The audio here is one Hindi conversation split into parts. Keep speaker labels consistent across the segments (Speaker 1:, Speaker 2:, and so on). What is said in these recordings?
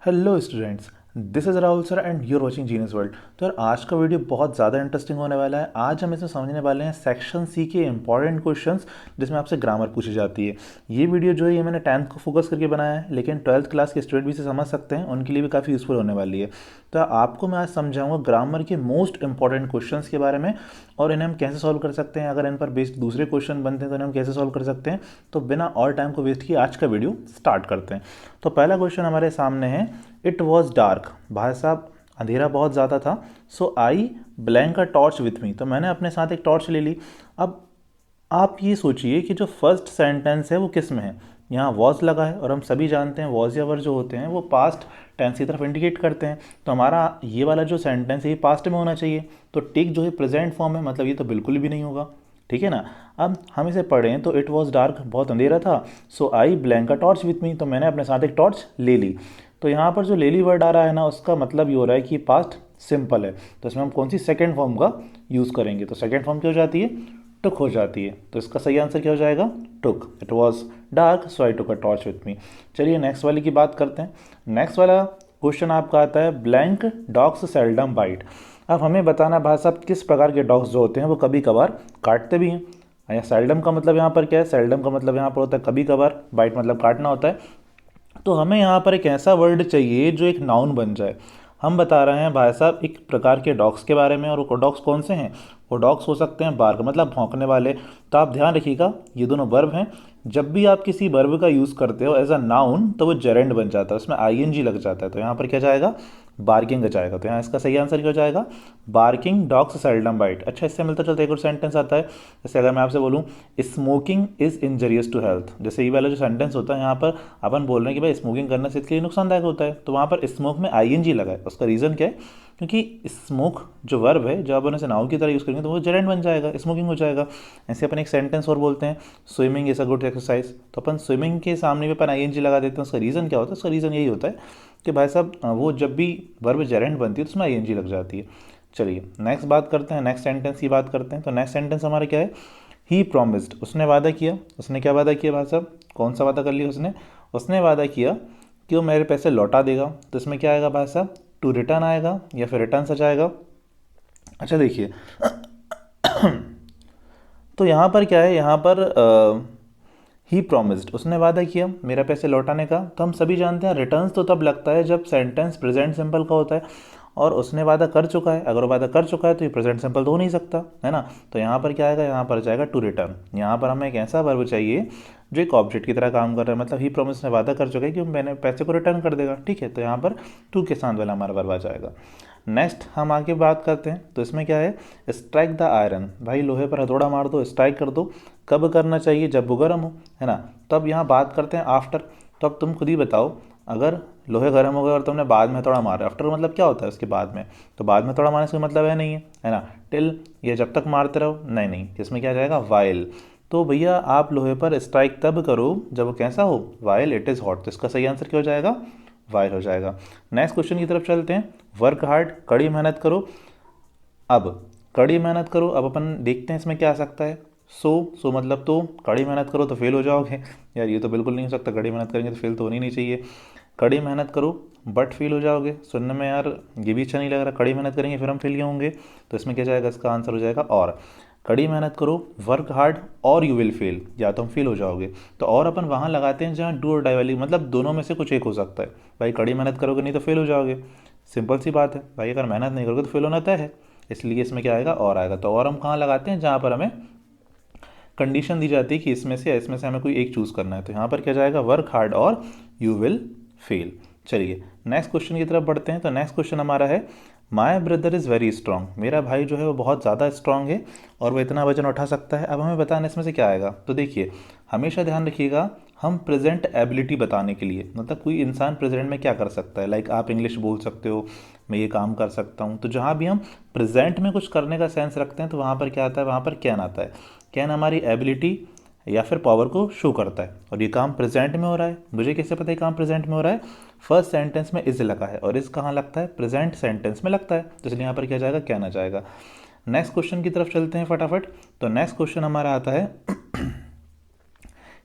Speaker 1: Hello students, this is Rahul sir and you're watching genius world. तो यार आज का वीडियो बहुत ज़्यादा इंटरेस्टिंग होने वाला है। आज हम इसमें समझने वाले हैं सेक्शन सी के इंपॉर्टेंट क्वेश्चंस जिसमें आपसे ग्रामर पूछी जाती है। ये वीडियो जो है ये मैंने 10th को फोकस करके बनाया है, लेकिन 12th क्लास के स्टूडेंट भी इसे समझ सकते हैं, उनके लिए भी काफ़ी यूज़फुल होने वाली है। तो आपको मैं आज समझाऊंगा ग्रामर के मोस्ट इंपॉर्टेंट क्वेश्चंस के बारे में और इन्हें हम कैसे सॉल्व कर सकते हैं। अगर इन पर बेस्ड दूसरे क्वेश्चन बनते हैं तो इन्हें हम कैसे सॉल्व कर सकते हैं। तो बिना और टाइम को वेस्ट किए आज का वीडियो स्टार्ट करते हैं। तो पहला क्वेश्चन हमारे सामने है, इट वॉज डार्क, भाई साहब अंधेरा बहुत ज़्यादा था, so I blank a torch with me, तो मैंने अपने साथ एक टॉर्च ले ली। अब आप ये सोचिए कि जो फर्स्ट सेंटेंस है वो किस में है। यहाँ वॉज लगा है और हम सभी जानते हैं वॉज या वर जो होते हैं वो पास्ट टेंस की तरफ इंडिकेट करते हैं। तो हमारा ये वाला जो सेंटेंस है ये पास्ट में होना चाहिए। तो टिक जो है प्रेजेंट फॉर्म है, मतलब ये तो बिल्कुल भी नहीं होगा। ठीक है ना। अब हम इसे पढ़ें तो इट वॉज डार्क, बहुत अंधेरा था, so I blank a torch with me, तो मैंने अपने साथ एक टॉर्च ले ली। तो यहाँ पर जो ले ली वर्ड आ रहा है ना, उसका मतलब ये हो रहा है कि पास्ट सिंपल है। तो इसमें हम कौन सी सेकेंड फॉर्म का यूज़ करेंगे, तो सेकेंड फॉर्म क्या हो जाती है, टुक हो जाती है। तो इसका सही आंसर क्या हो जाएगा, took. It was dark so I took a torch with me. चलिए नेक्स्ट वाले की बात करते हैं। नेक्स्ट वाला क्वेश्चन आपका आता है, ब्लैंक डॉग्स सेल्डम बाइट। अब हमें बताना भाई साहब किस प्रकार के डॉग्स जो होते हैं वो कभी कभार काटते भी हैं। या सेल्डम का मतलब यहाँ पर क्या है, सेल्डम का मतलब यहाँ पर होता है कभी कभार, बाइट मतलब काटना होता है। तो हमें यहाँ पर एक ऐसा वर्ड चाहिए जो एक नाउन बन जाए। हम बता रहे हैं भाई साहब एक प्रकार के डॉग्स के बारे में, और वो डॉग्स कौन से हैं, वो डॉग्स हो सकते हैं बार्क मतलब भौंकने वाले। तो आप ध्यान रखिएगा ये दोनों वर्ब हैं। जब भी आप किसी वर्ब का यूज़ करते हो एज अ नाउन तो वो जेरेंड बन जाता है, उसमें आईएनजी लग जाता है। तो यहाँ पर क्या जाएगा, बार्किंग जाएगा। तो यहाँ इसका सही आंसर क्या हो जाएगा, बार्किंग डॉग्स सेल्डम बाइट। अच्छा, इससे मिलता जुलता एक और सेंटेंस आता है। जैसे अगर मैं आपसे बोलूँ smoking is injurious to health, जैसे ये वाला जो सेंटेंस होता है यहाँ पर अपन बोल रहे हैं कि भाई स्मोकिंग करने से इसके लिए नुकसानदायक होता है, तो वहाँ पर स्मोक में आईएनजी लगा है। उसका रीज़न क्या है, क्योंकि स्मोक जो वर्ब है जब अपन इसे नाउन की तरह यूज़ करेंगे तो वो जेरेंड बन जाएगा, स्मोकिंग हो जाएगा। ऐसे अपन एक सेंटेंस और बोलते हैं, swimming is a good exercise, तो अपन स्विमिंग के सामने भी अपन आईएनजी लगा देते हैं। उसका रीज़न क्या होता है, उसका रीज़न यही होता है कि भाई साहब वो जब भी वर्ब जेरेंड बनती है तो उसमें आईएनजी लग जाती है। चलिए नेक्स्ट बात करते हैं, नेक्स्ट सेंटेंस की बात करते हैं। तो नेक्स्ट सेंटेंस हमारा क्या है, ही प्रोमिस्ड, उसने वादा किया। उसने क्या वादा किया भाई साहब, कौन सा वादा कर लिया उसने, उसने वादा किया कि वो मेरे पैसे लौटा देगा। तो इसमें क्या आएगा भाई साहब, टू रिटर्न आएगा या फिर रिटर्न सच आएगा। अच्छा देखिए तो यहाँ पर क्या है, यहाँ पर ही प्रोमिस्ड, उसने वादा किया मेरा पैसे लौटाने का। तो हम सभी जानते हैं रिटर्न्स तो तब लगता है जब सेंटेंस प्रेजेंट सिंपल का होता है, और उसने वादा कर चुका है। अगर वो वादा कर चुका है तो ये प्रेजेंट सिंपल तो हो नहीं सकता है ना। तो यहाँ पर क्या आएगा, यहाँ पर जाएगा टू रिटर्न। यहाँ पर हमें एक ऐसा वर्ब चाहिए जो एक ऑब्जेक्ट की तरह काम कर रहा है, मतलब ही प्रॉमिस ने वादा कर चुका है कि मैंने पैसे को रिटर्न कर देगा। ठीक है, तो यहाँ पर टू के साथ वाला हमारा वर्ब आ जाएगा। नेक्स्ट हम आगे बात करते हैं, तो इसमें क्या है, स्ट्राइक द आयरन, भाई लोहे पर हथौड़ा मार दो, स्ट्राइक कर दो। कब करना चाहिए, जब वो गर्म हो, है ना। तो अब यहाँ बात करते हैं आफ्टर। तो अब तुम खुद ही बताओ, अगर लोहे गर्म हो गए और तुमने बाद में हथौड़ा मारा, आफ्टर मतलब क्या होता है उसके बाद में, तो बाद में हथौड़ा मारने से मतलब है नहीं है ना। टिल ये जब तक मारते रहो, नहीं नहीं, इसमें क्या जाएगा, वाइल। तो भैया आप लोहे पर स्ट्राइक तब करो जब वो कैसा हो, वाइल इट इज़ हॉट। तो इसका सही आंसर क्या हो जाएगा, वाइल हो जाएगा। नेक्स्ट क्वेश्चन की तरफ चलते हैं, वर्क हार्ड, कड़ी मेहनत करो। अब कड़ी मेहनत करो, अब अपन देखते हैं इसमें क्या आ सकता है। सो मतलब तो, कड़ी मेहनत करो तो फेल हो जाओगे। यार ये तो बिल्कुल नहीं हो सकता, कड़ी मेहनत करेंगे तो फेल तो होनी नहीं चाहिए। कड़ी मेहनत करो बट फेल हो जाओगे, सुनने में यार ये भी अच्छा नहीं लग रहा। कड़ी मेहनत करेंगे फिर हम फेल क्यों होंगे, तो इसमें क्या जाएगा, इसका आंसर हो जाएगा और। कड़ी मेहनत करो, वर्क हार्ड और यू विल फेल, या तो हम फेल हो जाओगे। तो और अपन वहाँ लगाते हैं जहाँ डू और डाई वाली, मतलब दोनों में से कुछ एक हो सकता है। भाई कड़ी मेहनत करोगे नहीं तो फेल हो जाओगे, सिंपल सी बात है भाई, अगर मेहनत नहीं करोगे तो फेल होना तय है। इसलिए इसमें क्या आएगा, और आएगा। तो और हम कहाँ लगाते हैं, जहाँ पर हमें कंडीशन दी जाती है कि इसमें से हमें कोई एक चूज़ करना है। तो यहाँ पर क्या जाएगा, वर्क हार्ड और यू विल फेल। चलिए नेक्स्ट क्वेश्चन की तरफ बढ़ते हैं। तो नेक्स्ट क्वेश्चन हमारा है, my brother is very strong, मेरा भाई जो है वो बहुत ज़्यादा स्ट्रांग है और वो इतना वजन उठा सकता है। अब हमें बताना इसमें से क्या आएगा। तो देखिए हमेशा ध्यान रखिएगा, हम प्रेजेंट एबिलिटी बताने के लिए, मतलब कोई इंसान प्रेजेंट में क्या कर सकता है, लाइक आप इंग्लिश बोल सकते हो, मैं ये काम कर सकता हूँ। तो जहाँ भी हम प्रेजेंट में कुछ करने का सेंस रखते हैं तो वहाँ पर क्या आता है, वहाँ पर कैन आता है। कैन हमारी एबिलिटी या फिर पावर को शो करता है, और ये काम प्रेजेंट में हो रहा है। मुझे कैसे पता है काम प्रेजेंट में हो रहा है, फर्स्ट सेंटेंस में इज लगा है और इज कहाँ लगता है, प्रेजेंट सेंटेंस में लगता है। तो इसलिए यहाँ पर क्या जाएगा, कैन आ जाएगा। नेक्स्ट क्वेश्चन की तरफ चलते हैं फटाफट। तो नेक्स्ट क्वेश्चन हमारा आता है,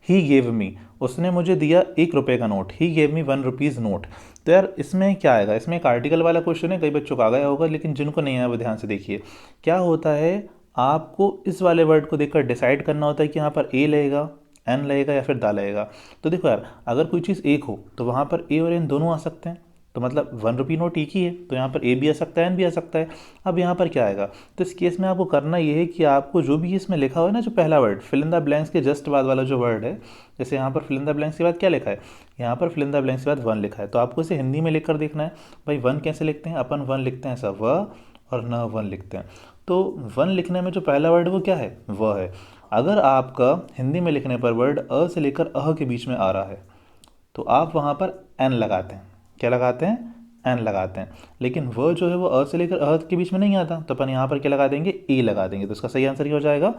Speaker 1: ही गेव मी, उसने मुझे दिया 1 रुपये का note, he gave me 1 rupees note. तो यार इसमें क्या आएगा, इसमें एक आर्टिकल वाला क्वेश्चन है, कई बच्चों का आ गया होगा, लेकिन जिनको नहीं आया वो ध्यान से देखिए। क्या होता है, आपको इस वाले वर्ड को देखकर डिसाइड करना होता है कि यहाँ पर ए लगेगा, एन लगेगा या फिर दा लगेगा। तो देखो यार, अगर कोई चीज़ एक हो तो वहाँ पर ए और एन दोनों आ सकते हैं, तो मतलब 1 रुपये नोट एक ही है, तो यहाँ पर ए भी आ सकता है, एन भी आ सकता है। अब यहाँ पर क्या आएगा, तो इस केस में आपको करना ये है कि आपको जो भी इसमें लिखा हुआ है ना, जो पहला word fill in the blanks के जस्ट बाद वाला जो वर्ड है, जैसे यहाँ पर फिल इन द ब्लैंक्स के बाद क्या लिखा है, यहाँ पर फिल इन द ब्लैंक्स के बाद वन लिखा है, तो आपको इसे हिंदी में लिख कर देखना है। भाई वन कैसे लिखते हैं, अपन वन लिखते हैं ऐसा, व और न वन लिखते हैं। तो वन लिखने में जो पहला वर्ड वो क्या है, वह है। अगर आपका हिंदी में लिखने पर वर्ड अ से लेकर अह के बीच में आ रहा है तो आप वहाँ पर एन लगाते हैं। क्या लगाते हैं, एन लगाते हैं। लेकिन वह जो है वो अ से लेकर अह के बीच में नहीं आता, तो अपन यहाँ पर क्या लगा देंगे, ए लगा देंगे। तो इसका सही आंसर क्या हो जाएगा,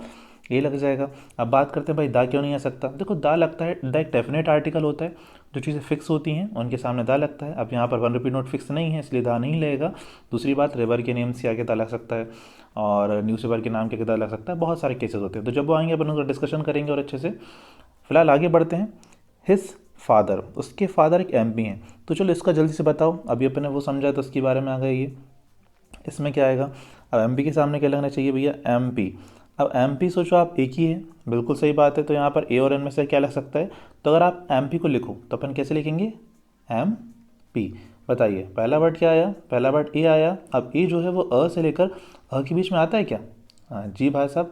Speaker 1: ए लग जाएगा। अब बात करते हैं भाई दा क्यों नहीं आ सकता। देखो दा लगता है, दा एक डेफिनेट आर्टिकल होता है, जो चीज़ें फिक्स होती हैं उनके सामने दा लगता है। अब यहाँ पर 1 रुपये नोट फिक्स नहीं है, इसलिए दा नहीं लगेगा। दूसरी बात, रिवर के नेम से आगे दा लग सकता है, और न्यूज़पेपर के नाम के आगे दा लग सकता है, बहुत सारे केसेस होते हैं। तो जब वो आएंगे अपन उनका डिस्कशन करेंगे और अच्छे से। फिलहाल आगे बढ़ते हैं। हिज फादर, उसके फादर एक एमपी हैं। तो चलो इसका जल्दी से बताओ, अभी अपने वो समझा तो उसके बारे में आ गया ये। इसमें क्या आएगा, अब एमपी के सामने क्या लगना चाहिए भैया, एमपी। अब एमपी सोचो आप एक ही है, बिल्कुल सही बात है। तो यहाँ पर ए और एन में से क्या लग सकता है, तो अगर आप एमपी को लिखो तो अपन कैसे लिखेंगे, एम पी। बताइए पहला वर्ड क्या आया, पहला वर्ड ए आया। अब ए जो है वो अ से लेकर अ के बीच में आता है क्या, हाँ जी भाई साहब,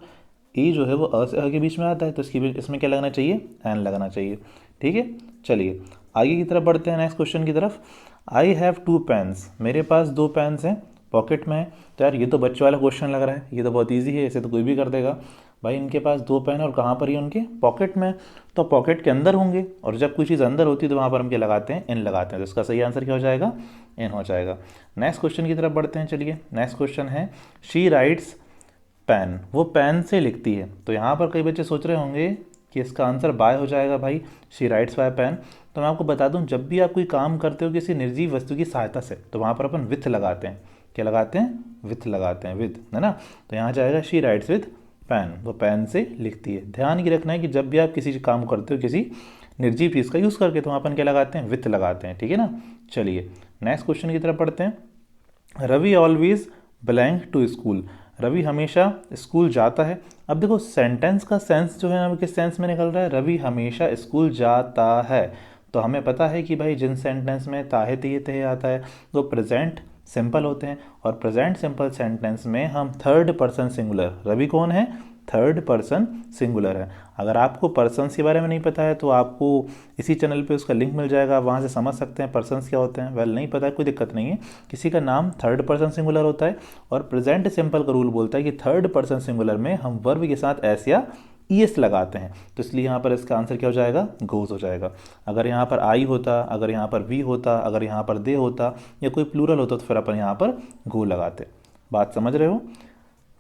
Speaker 1: ए जो है वो अ से अ के बीच में आता है, तो इसमें क्या लगना चाहिए, एन लगना चाहिए। ठीक है, चलिए आगे की तरफ बढ़ते हैं, नेक्स्ट क्वेश्चन की तरफ। आई हैव 2 पेन्स, मेरे पास 2 पेन्स हैं, पॉकेट में है। तो यार ये तो बच्चे वाला क्वेश्चन लग रहा है, ये तो बहुत ईजी है, इसे तो कोई भी कर देगा। भाई इनके पास 2 पेन और कहाँ पर ही उनके पॉकेट में, तो पॉकेट के अंदर होंगे, और जब कोई चीज़ अंदर होती है तो वहाँ पर हम क्या लगाते हैं, इन लगाते हैं। तो इसका सही आंसर क्या हो जाएगा, इन हो जाएगा। नेक्स्ट क्वेश्चन की तरफ बढ़ते हैं। चलिए नेक्स्ट क्वेश्चन है, शी राइट्स पेन, वो पेन से लिखती है। तो यहाँ पर कई बच्चे सोच रहे होंगे कि इसका आंसर बाय हो जाएगा भाई, शी राइट्स बाय पेन। तो मैं आपको बता दूं, जब भी आप कोई काम करते हो किसी निर्जीव वस्तु की सहायता से, तो वहाँ पर अपन विथ लगाते हैं। क्या लगाते हैं, विथ लगाते हैं, विद, है ना। तो यहाँ जाएगा शी राइट्स विथ पेन, वो पेन से लिखती है। ध्यान ये रखना है कि जब भी आप किसी काम करते हो किसी निर्जीव चीज़ का यूज़ करके, तो वहाँ अपन क्या लगाते हैं, विथ लगाते हैं। ठीक है ना। चलिए नेक्स्ट क्वेश्चन की तरफ पढ़ते हैं। Ravi always blank to school, Ravi हमेशा स्कूल जाता है। अब देखो सेंटेंस का सेंस जो है ना, किस सेंस में निकल रहा है, रवि हमेशा स्कूल जाता है। तो हमें पता है कि भाई जिन सेंटेंस में ताहे तिहे तहे आता है वो प्रेजेंट सिंपल होते हैं, और प्रेजेंट सिंपल सेंटेंस में हम थर्ड पर्सन सिंगुलर, रवि कौन है, थर्ड पर्सन सिंगुलर है। अगर आपको पर्सन्स के बारे में नहीं पता है तो आपको इसी चैनल पे उसका लिंक मिल जाएगा, वहाँ से समझ सकते हैं पर्सन्स क्या होते हैं। वेल नहीं पता है कोई दिक्कत नहीं है, किसी का नाम थर्ड पर्सन सिंगुलर होता है, और प्रेजेंट सिंपल का रूल बोलता है कि थर्ड पर्सन सिंगुलर में हम वर्ब के साथ एस या ईएस लगाते हैं। तो इसलिए यहाँ पर इसका आंसर क्या हो जाएगा, गोज हो जाएगा। अगर यहाँ पर आई होता, अगर यहाँ पर वी होता, अगर यहाँ पर दे होता, या कोई प्लूरल होता, तो फिर अपन यहाँ पर गो लगाते। बात समझ रहे हो।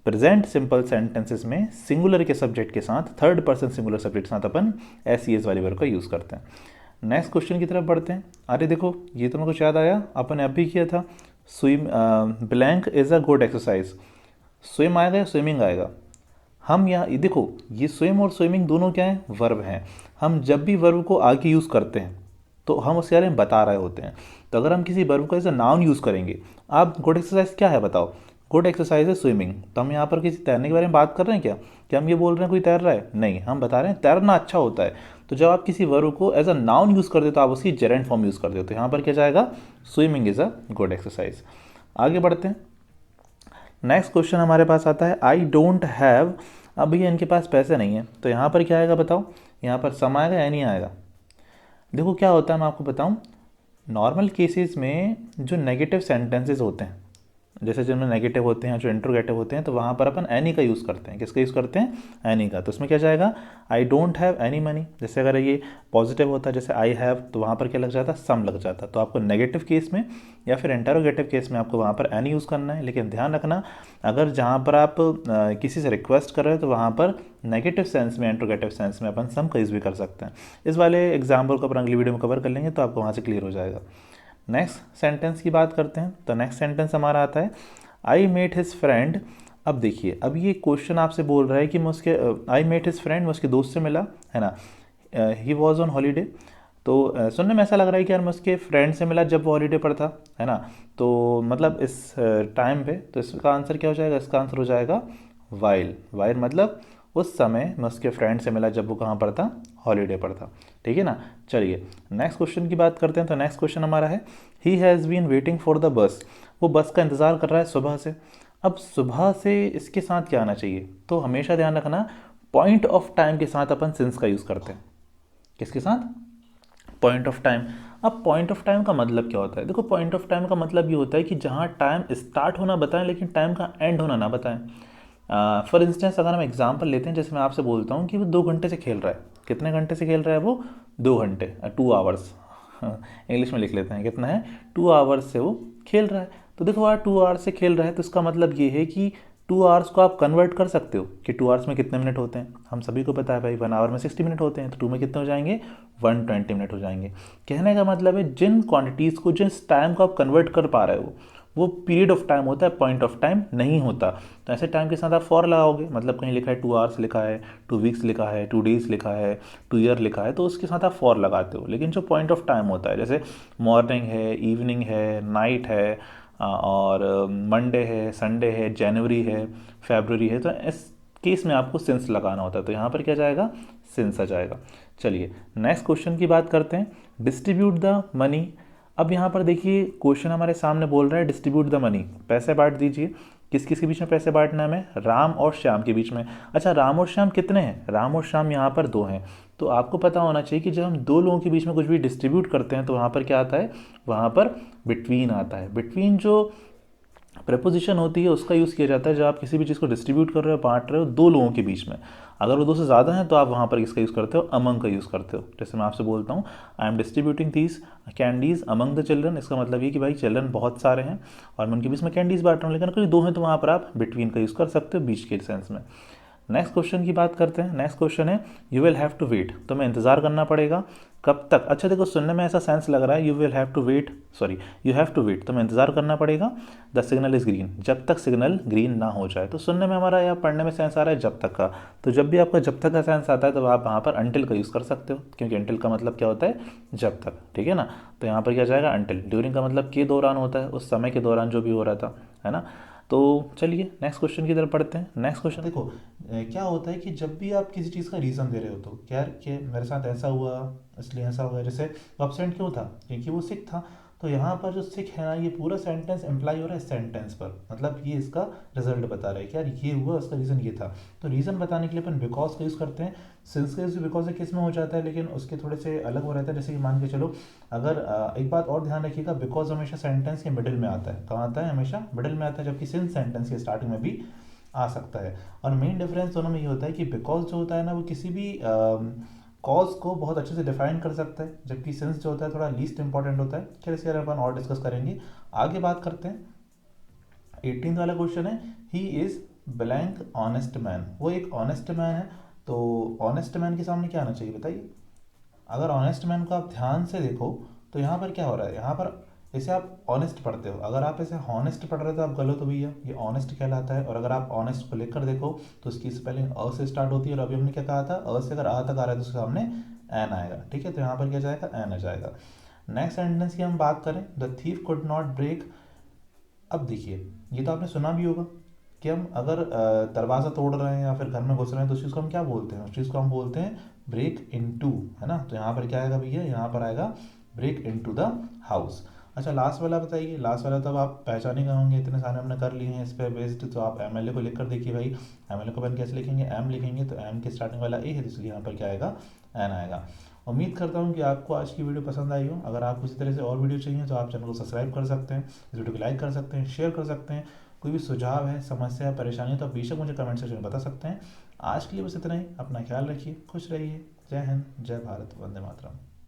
Speaker 1: प्रेजेंट सिंपल सेंटेंसेस में सिंगुलर के सब्जेक्ट के साथ थर्ड पर्सन सिंगुलर सब्जेक्ट के साथ अपन एस ई एस वाली वर्ब का यूज़ करते हैं। नेक्स्ट क्वेश्चन की तरफ बढ़ते हैं। अरे देखो ये तो मेरे को याद आया, अपन ने अभी किया था, swim blank is a good exercise. Swim आएगा या स्विमिंग आएगा, हम यहाँ देखो ये स्विम और स्विमिंग दोनों क्या हैं, वर्ब हैं। हम जब भी वर्ब को आगे यूज़ करते हैं तो हम उसके बारे में बता रहे होते हैं। तो अगर हम किसी वर्ब को एज अ नाउन यूज़ करेंगे, आप गुड एक्सरसाइज क्या है बताओ, गुड एक्सरसाइज है स्विमिंग। तो हम यहाँ पर किसी तैरने के बारे में बात कर रहे हैं क्या, क्या हम ये बोल रहे हैं कोई तैर रहा है, नहीं, हम बता रहे हैं तैरना अच्छा होता है। तो जब आप किसी वर्ब को एज अ नाउन यूज़ करते हो तो आप उसकी जेरेंट फॉर्म यूज़ करते हो। तो यहाँ पर क्या जाएगा, swimming is a good exercise. आगे बढ़ते हैं। नेक्स्ट क्वेश्चन हमारे पास आता है, आई डोंट हैव। अब भैया इनके पास पैसे नहीं है, तो यहाँ पर क्या आएगा बताओ, यहाँ पर सम आएगा या नहीं आएगा। देखो क्या होता है मैं आपको बताऊँ, नॉर्मल केसेस में जो नेगेटिव सेंटेंसेस होते हैं, जैसे जिनमें नेगेटिव होते हैं, जो इंट्रोगेटिव होते हैं, तो वहाँ पर अपन एनी का यूज़ करते हैं। किसका यूज़ करते हैं, एनी का। तो उसमें क्या जाएगा, I don't have any money. जैसे अगर ये पॉजिटिव होता है जैसे आई हैव, तो वहाँ पर क्या लग जाता, सम लग जाता। तो आपको नेगेटिव केस में या फिर इंटरोगेटिव केस में आपको वहाँ पर एनी यूज़ करना है। लेकिन ध्यान रखना, अगर जहाँ पर आप किसी से रिक्वेस्ट कर रहे हो तो वहाँ पर नेगेटिव सेंस में, इंट्रोगेटिव सेंस में अपन सम का यूज़ भी कर सकते हैं। इस वाले एग्जाम्पल को अपन अगली वीडियो में कवर कर लेंगे, तो आपको वहाँ से क्लियर हो जाएगा। नेक्स्ट सेंटेंस की बात करते हैं। तो नेक्स्ट सेंटेंस हमारा आता है, आई मेट हिज फ्रेंड। अब देखिए, अब ये क्वेश्चन आपसे बोल रहा है कि मैं उसके आई मेट हिज फ्रेंड, मैं उसके दोस्त से मिला, है ना। He was on holiday. तो सुनने में ऐसा लग रहा है कि यार मैं उसके फ्रेंड से मिला जब वो हॉलीडे पर था, है ना। तो मतलब इस टाइम पे, तो इसका आंसर क्या हो जाएगा, इसका आंसर हो जाएगा वाइल। वाइल मतलब उस समय मैं उसके फ्रेंड से मिला जब वो कहाँ पर था, हॉलीडे पर था, ठीक है ना। चलिए नेक्स्ट क्वेश्चन की बात करते हैं। तो नेक्स्ट क्वेश्चन हमारा है he has been waiting for the bus. वो बस का इंतज़ार कर रहा है सुबह से। अब सुबह से इसके साथ क्या आना चाहिए, तो हमेशा ध्यान रखना पॉइंट ऑफ टाइम के साथ अपन सिंस का यूज़ करते हैं। किसके साथ, पॉइंट ऑफ टाइम। अब पॉइंट ऑफ टाइम का मतलब क्या होता है, देखो पॉइंट ऑफ टाइम का मतलब ये होता है कि जहाँ टाइम स्टार्ट होना बताएं लेकिन टाइम का एंड होना ना बताएं। फॉर इंस्टेंस अगर हम एग्जांपल लेते हैं, जैसे मैं आपसे बोलता हूँ कि वो 2 घंटे से खेल रहा है। कितने घंटे से खेल रहा है वो, 2 घंटे, 2 आवर्स। इंग्लिश में लिख लेते हैं, कितना है, 2 आवर्स से वो खेल रहा है। तो देखो यार 2 आवर्स से खेल रहा है, तो इसका मतलब ये है कि 2 आवर्स को आप कन्वर्ट कर सकते हो कि 2 आवर्स में कितने मिनट होते हैं। हम सभी को पता है भाई 1 आवर में 60 मिनट होते हैं, तो 2 में कितने हो जाएंगे, 120 मिनट हो जाएंगे। कहने का मतलब है जिन क्वांटिटीज़ को, जिस टाइम को आप कन्वर्ट कर पा रहे हो वो पीरियड ऑफ टाइम होता है, पॉइंट ऑफ टाइम नहीं होता। तो ऐसे टाइम के साथ आप फॉर लगाओगे, मतलब कहीं लिखा है 2 आवर्स लिखा है, 2 वीक्स लिखा है, 2 डेज लिखा है, 2 ईयर लिखा है, तो उसके साथ आप फॉर लगाते हो। लेकिन जो पॉइंट ऑफ टाइम होता है, जैसे मॉर्निंग है, इवनिंग है, नाइट है, और मंडे है, संडे है, जनवरी है, फेबररी है, तो इस केस में आपको सिंस लगाना होता है। तो यहाँ पर क्या जाएगा, सिंस आ जाएगा। चलिए नेक्स्ट क्वेश्चन की बात करते हैं, डिस्ट्रीब्यूट द मनी। अब यहाँ पर देखिए क्वेश्चन हमारे सामने बोल रहा है डिस्ट्रीब्यूट द मनी, पैसे बांट दीजिए। किस किस के बीच में पैसे बांटना है हमें, राम और श्याम के बीच में। अच्छा राम और श्याम कितने हैं, राम और श्याम यहाँ पर 2 हैं। तो आपको पता होना चाहिए कि जब हम 2 लोगों के बीच में कुछ भी डिस्ट्रीब्यूट करते हैं तो वहाँ पर क्या आता है, वहाँ पर बिटवीन आता है। बिटवीन जो प्रपोजिशन होती है उसका यूज़ किया जाता है जब आप किसी भी चीज़ को डिस्ट्रीब्यूट कर रहे हो, बांट रहे हो 2 लोगों के बीच में। अगर वो 2 से ज़्यादा हैं तो आप वहाँ पर किसका यूज़ करते हो, अमंग का यूज़ करते हो। जैसे मैं आपसे बोलता हूँ I am distributing these candies among the children, इसका मतलब ये कि भाई चिल्ड्रन बहुत सारे हैं और मैं उनके बीच में कैंडीज़ बांट रहा हूँ। लेकिन अगर 2 हैं तो वहाँ पर आप बिटवीन का यूज़ कर सकते हो, बीच के सेंस में। नेक्स्ट क्वेश्चन की बात करते हैं। नेक्स्ट क्वेश्चन है you will have to wait, तो मैं इंतज़ार करना पड़ेगा कब तक। अच्छा देखो सुनने में ऐसा सेंस लग रहा है you will have to wait, sorry you have to wait, तो मैं इंतज़ार करना पड़ेगा द सिग्नल इज़ ग्रीन, जब तक सिग्नल ग्रीन ना हो जाए। तो सुनने में हमारा या पढ़ने में सेंस आ रहा है जब तक का। तो जब भी आपका जब तक का सेंस आता है तो आप वहाँ पर अंटिल का यूज़ कर सकते हो, क्योंकि अंटिल का मतलब क्या होता है, जब तक, ठीक है ना। तो यहाँ पर क्या जाएगा अंटिल। ड्यूरिंग का मतलब के दौरान होता है, उस समय के दौरान जो भी हो रहा था, है ना। तो चलिए नेक्स्ट क्वेश्चन की तरफ पढ़ते हैं। नेक्स्ट क्वेश्चन देखो क्या होता है कि जब भी आप किसी चीज़ का रीज़न दे रहे हो तो क्या कि मेरे साथ ऐसा हुआ इसलिए ऐसा हुआ। जैसे एबसेंट क्यों था, क्योंकि वो सिक था। तो यहाँ पर जो सिक है ना, ये पूरा सेंटेंस एम्प्लाई हो रहा है सेंटेंस पर, मतलब ये इसका रिजल्ट बता रहा है कि यार ये हुआ, उसका रीज़न ये था। तो रीज़न बताने के लिए अपन बिकॉज का यूज़ करते हैं। सिंस का यूज़ बिकॉज से किस में हो जाता है, लेकिन उसके थोड़े से अलग हो रहता है। जैसे कि मान के चलो, अगर एक बात और ध्यान रखिएगा, बिकॉज हमेशा सेंटेंस के मिडिल में आता है। कहाँ आता है, हमेशा मिडिल में आता है, जबकि सिंस सेंटेंस के स्टार्टिंग में भी आ सकता है। और मेन डिफरेंस दोनों में ये होता है कि बिकॉज जो होता है ना, वो किसी भी कॉज को बहुत अच्छे से डिफाइन कर सकता है, जबकि सिंस जो होता है थोड़ा लीस्ट इंपॉर्टेंट होता है। खैर इसके बारे में अपन और डिस्कस करेंगे। आगे बात करते हैं। 18 वाला क्वेश्चन है he is blank honest man. वो एक ऑनेस्ट मैन है। तो ऑनेस्ट मैन के सामने क्या आना चाहिए बताइए। अगर ऑनेस्ट मैन को आप ध्यान से देखो तो यहाँ पर क्या हो रहा है, यहाँ पर इसे आप ऑनेस्ट पढ़ते हो, अगर आप इसे हॉनेस्ट पढ़ रहे हो तो आप गलत हो भैया, ये ऑनेस्ट कहलाता है। और अगर आप ऑनेस्ट को लेकर देखो तो उसकी स्पेलिंग अ से स्टार्ट होती है, और अभी हमने क्या कहा था, अ से अगर आ तक आ रहा है तो उसके सामने एन आएगा, ठीक है। तो यहाँ पर क्या जाएगा, एन आ जाएगा। नेक्स्ट सेंटेंस की हम बात करें, the thief could not break. अब देखिए ये तो आपने सुना भी होगा कि हम अगर दरवाज़ा तोड़ रहे हैं या फिर घर में घुस रहे हैं तो उस चीज़ को हम क्या बोलते हैं, उस चीज़ को हम बोलते हैं ब्रेक इनटू, है ना। तो यहाँ पर क्या आएगा भैया, यहाँ पर आएगा ब्रेक इनटू द हाउस। अच्छा लास्ट वाला बताइए। लास्ट वाला तो अब आप पहचाने गए होंगे, इतने सारे हमने कर लिए हैं इस पर बेस्ड। तो आप एमएलए को लिखकर देखिए भाई, एमएलए को अपन कैसे लिखेंगे, एम लिखेंगे, तो एम के स्टार्टिंग वाला ए है, तो इसलिए यहाँ पर क्या आएगा, एन आएगा। उम्मीद करता हूँ कि आपको आज की वीडियो पसंद आई हो। अगर आपको इसी तरह से और वीडियो चाहिए तो आप चैनल को सब्सक्राइब कर सकते हैं, इस वीडियो को लाइक कर सकते हैं, शेयर कर सकते हैं। कोई भी सुझाव है, समस्या है, परेशानी है तो आप बेशक मुझे कमेंट सेक्शन में बता सकते हैं। आज के लिए बस इतना ही। अपना ख्याल रखिए, खुश रहिए। जय हिंद, जय भारत, वंदे मातरम।